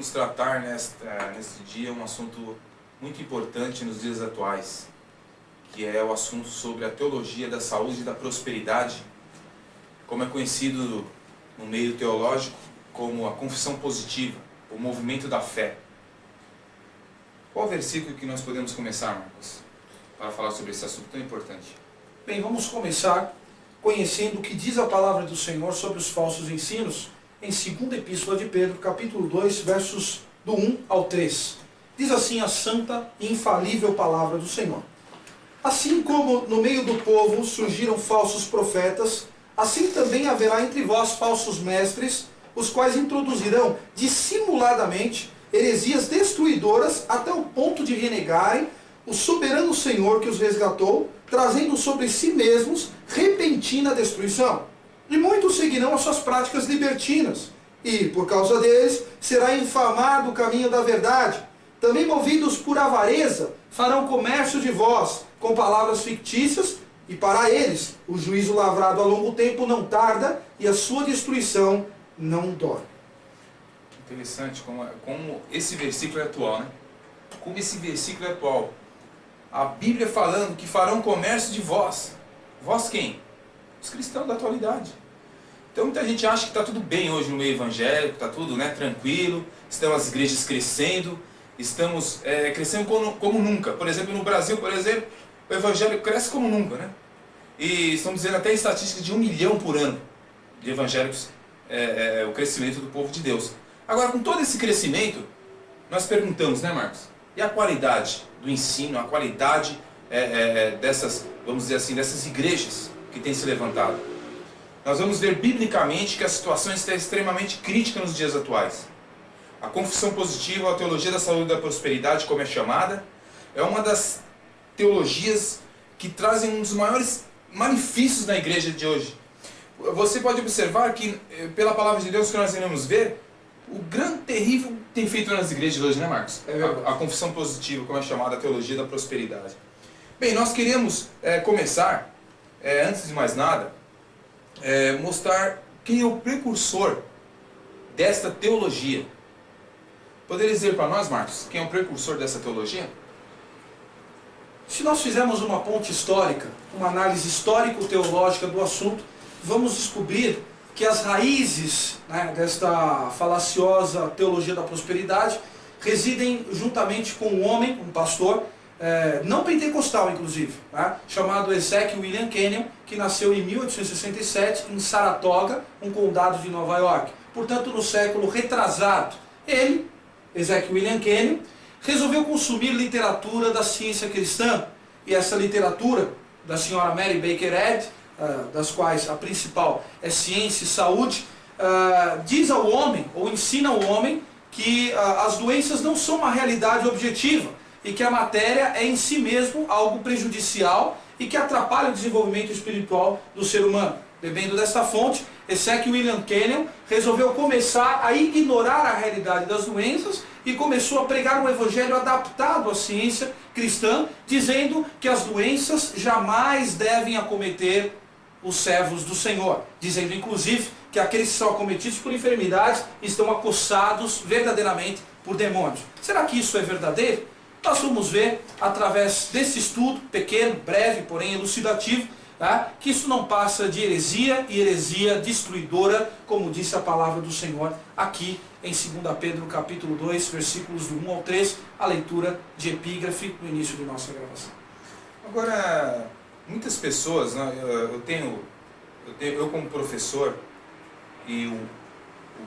Vamos tratar neste dia um assunto muito importante nos dias atuais, que é o assunto sobre a teologia da saúde e da prosperidade, como é conhecido no meio teológico como a confissão positiva, o movimento da fé. Qual o versículo que nós podemos começar, Marcos, para falar sobre esse assunto tão importante? Bem, vamos começar conhecendo o que diz a palavra do Senhor sobre os falsos ensinos em 2ª Epístola de Pedro, capítulo 2, versos do 1 ao 3. Diz assim a santa e infalível palavra do Senhor. Assim como no meio do povo surgiram falsos profetas, assim também haverá entre vós falsos mestres, os quais introduzirão dissimuladamente heresias destruidoras até o ponto de renegarem o soberano Senhor que os resgatou, trazendo sobre si mesmos repentina destruição. E muitos seguirão as suas práticas libertinas, e, por causa deles, será infamado o caminho da verdade. Também movidos por avareza, farão comércio de vós, com palavras fictícias, e para eles o juízo lavrado a longo tempo não tarda, e a sua destruição não dói. Interessante como esse versículo é atual, né? Como esse versículo é atual. A Bíblia falando que farão comércio de vós. Vós quem? Os cristãos da atualidade. Então muita gente acha que está tudo bem hoje no meio evangélico, está tudo, né, tranquilo, estão as igrejas crescendo, estamos crescendo como nunca. Por exemplo, no Brasil, o evangelho cresce como nunca, né? E estamos dizendo até estatísticas de 1 milhão por ano de evangélicos, o crescimento do povo de Deus. Agora, com todo esse crescimento, nós perguntamos, né, Marcos? E a qualidade do ensino, a qualidade dessas, vamos dizer assim, dessas igrejas que têm se levantado? Nós vamos ver biblicamente que a situação está extremamente crítica nos dias atuais. A confissão positiva, a teologia da saúde e da prosperidade, como é chamada, é uma das teologias que trazem um dos maiores malefícios na igreja de hoje. Você pode observar que, pela palavra de Deus que nós iremos ver, o grande terrível tem feito nas igrejas hoje, né, Marcos? A confissão positiva, como é chamada, a teologia da prosperidade. Bem, nós queremos começar, antes de mais nada, mostrar quem é o precursor desta teologia. Poderia dizer para nós, Marcos, quem é o precursor dessa teologia? Se nós fizermos uma ponte histórica, uma análise histórico-teológica do assunto, vamos descobrir que as raízes, né, desta falaciosa teologia da prosperidade residem juntamente com um homem, um pastor, não pentecostal inclusive, né, chamado Ezekiel William Kenyon, que nasceu em 1867 em Saratoga, um condado de Nova York. Portanto, no século retrasado, ele, Ezekiel William Kenyon, resolveu consumir literatura da ciência cristã, e essa literatura da senhora Mary Baker Eddy, das quais a principal é Ciência e Saúde, diz ao homem, ou ensina ao homem, que as doenças não são uma realidade objetiva, e que a matéria é em si mesmo algo prejudicial e que atrapalha o desenvolvimento espiritual do ser humano. Bebendo dessa fonte, Ezekiel William Kenyon resolveu começar a ignorar a realidade das doenças e começou a pregar um evangelho adaptado à ciência cristã, dizendo que as doenças jamais devem acometer os servos do Senhor, dizendo inclusive que aqueles que são acometidos por enfermidades estão acossados verdadeiramente por demônios. Será que isso é verdadeiro? Nós vamos ver através desse estudo, pequeno, breve, porém elucidativo, tá, que isso não passa de heresia e heresia destruidora, como disse a palavra do Senhor aqui em 2 Pedro capítulo 2, versículos do 1 ao 3, a leitura de epígrafe no início de nossa gravação. Agora, muitas pessoas, né, eu como professor e o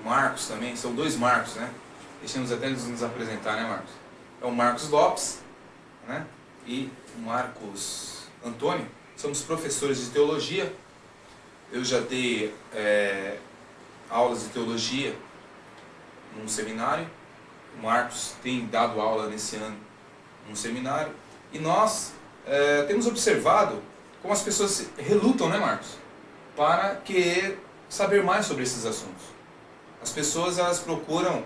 Marcos também, são dois Marcos, né? Deixamos até nos apresentar, né, Marcos? É o Marcos Lopes, né, e o Marcos Antônio. Somos professores de teologia. Eu já dei aulas de teologia num seminário. O Marcos tem dado aula nesse ano num seminário. E nós temos observado como as pessoas relutam, né, Marcos, para querer saber mais sobre esses assuntos. As pessoas, elas procuram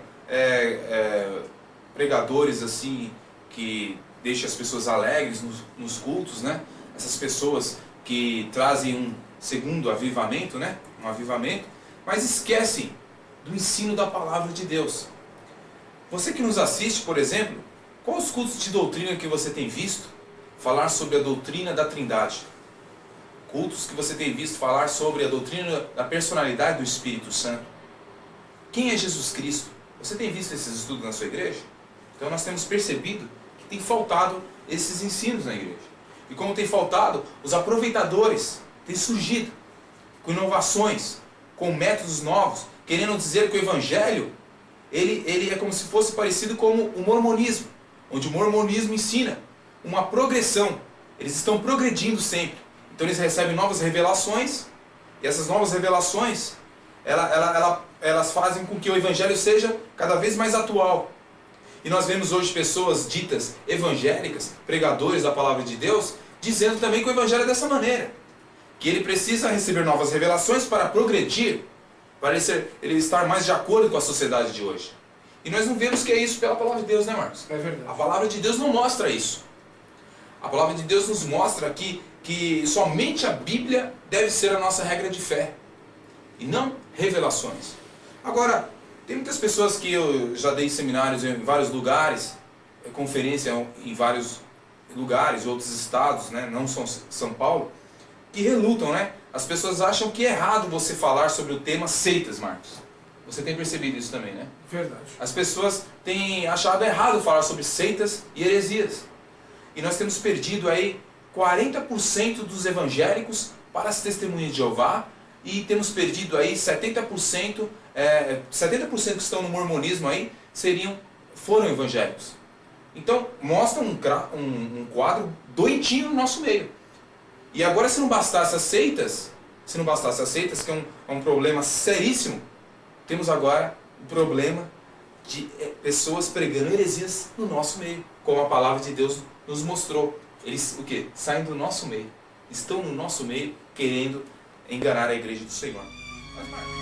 pregadores assim que deixem as pessoas alegres nos cultos, né? Essas pessoas que trazem um segundo avivamento, né? Um avivamento, mas esquecem do ensino da palavra de Deus. Você que nos assiste, por exemplo, quais os cultos de doutrina que você tem visto falar sobre a doutrina da Trindade? Cultos que você tem visto falar sobre a doutrina da personalidade do Espírito Santo? Quem é Jesus Cristo? Você tem visto esses estudos na sua igreja? Então nós temos percebido que tem faltado esses ensinos na igreja. E como tem faltado, os aproveitadores têm surgido com inovações, com métodos novos, querendo dizer que o Evangelho ele é como se fosse parecido com o mormonismo, onde o mormonismo ensina uma progressão. Eles estão progredindo sempre. Então eles recebem novas revelações, e essas novas revelações elas fazem com que o Evangelho seja cada vez mais atual. E nós vemos hoje pessoas ditas evangélicas, pregadores da palavra de Deus, dizendo também que o Evangelho é dessa maneira. Que ele precisa receber novas revelações para progredir, para ele estar mais de acordo com a sociedade de hoje. E nós não vemos que é isso pela palavra de Deus, né, Marcos? É verdade. A palavra de Deus não mostra isso. A palavra de Deus nos mostra que somente a Bíblia deve ser a nossa regra de fé, e não revelações. Agora, tem muitas pessoas que eu já dei seminários em vários lugares, conferência em vários lugares, outros estados, né, não São Paulo, que relutam, né? As pessoas acham que é errado você falar sobre o tema seitas, Marcos. Você tem percebido isso também, né? Verdade. As pessoas têm achado errado falar sobre seitas e heresias. E nós temos perdido aí 40% dos evangélicos para as testemunhas de Jeová, e temos perdido aí 70%, 70% que estão no mormonismo aí foram evangélicos. Então, mostra um quadro doentinho no nosso meio. E agora, se não bastasse as seitas, que é um problema seríssimo, temos agora o problema de pessoas pregando heresias no nosso meio, como a palavra de Deus nos mostrou. Eles o quê? Saem do nosso meio, estão no nosso meio, querendo enganar a igreja do Senhor. Mas, Marcos,